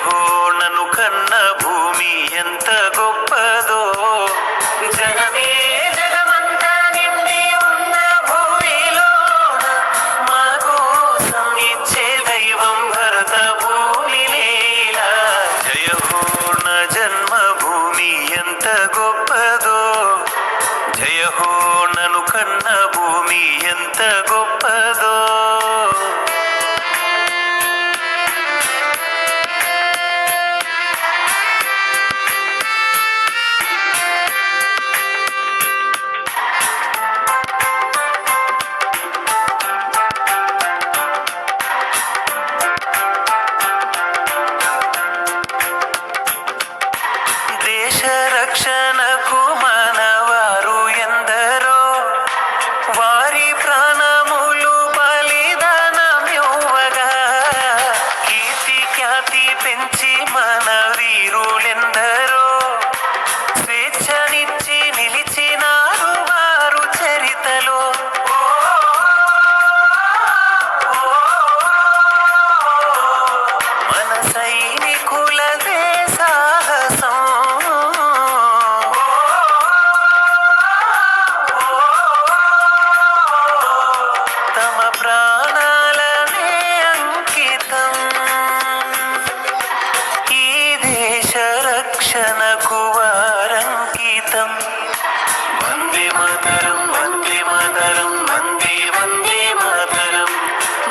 హో నన్ను కన్న భూమి ఎంత గొప్పదో, జనమే జగమంతా నిండి ఉన్న భూమిలోన మా కోసం ఇచ్చే దైవం భరత భూమి నేల. జయ హో నా జన్మభూమి ఎంత గొప్పదో, జయ హో నన్ను కన్న భూమి ఎంత గొప్పదో. దేశ రక్షణకు మనవారు ఎందరో, వారి ప్రాణములు బలిదానమివ్వగా, కీర్తి ఖ్యాతి పెంచి మన వీరులెందరో, స్వేచ్ఛనిచ్చి నిలిచినారు వారు చరితలో. మన సైనికులదే సాహసం, తమ ప్రాణాలనే అంకితం. ఈ దేశ రక్షణకు వారంకితం. వందే మాతరం, వందే మాతరం, వందే వందే మాతరం,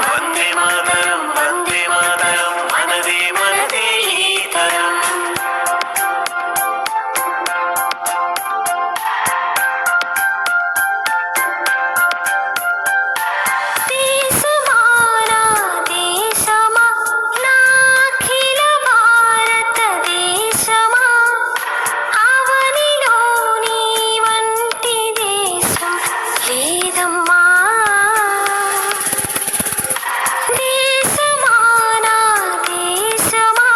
వందే మాతరం, వందే మాతరం, మనదే మనదే ఈ తరం. దేశమా నా దేశమా నాఖిల భారత దేశమా, అవనిలో నీ వంటి దేశం లేదమ్మా. దేశమా నా దేశమా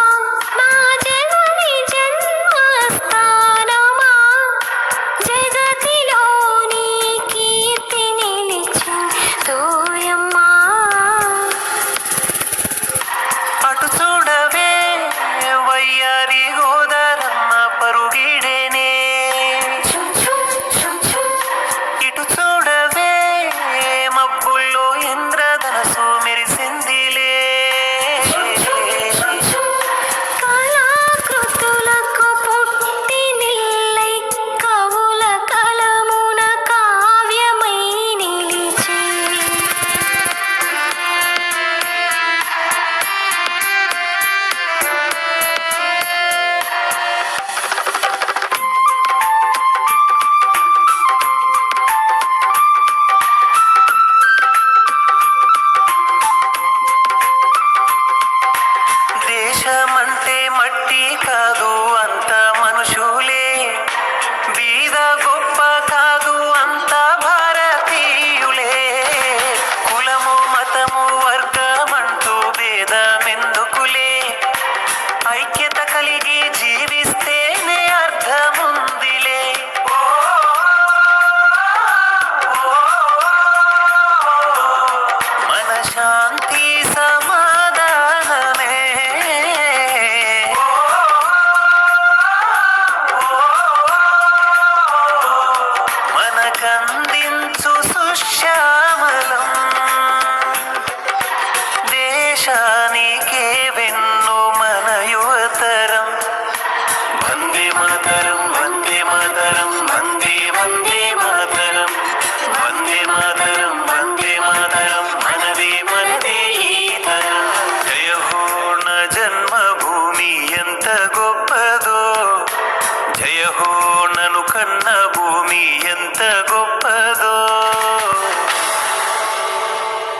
నా జనని జన్మస్థానమా, జగతిలో నీ కీర్తి నిలిచిందోయమ్మా. అటు చూడవే వయ్యారి గోదారమ్మ పరుగిడేనే, చుం చుం చుం చుం ఇటు చూడవే మబ్బుల్లో ఇంద్రధనసు మెరిసిందిలే. కళాకృతులకు పుట్టి నిల్లై కవుల కలమున కావ్యమై నిలిచి, దేశమంటే మట్టి కాదు అంత మనుషులే, బీద గొప్ప కాదు అంత భారతీయులే. కులము మతము వర్గమంటూ భేదమెందుకులే, ఐక్యత కలిగి జీవిస్తేనే అర్థముందిలే. మన శాంతి సమాధానమే, మనకందించు సుశ్యామలం. దేశానికి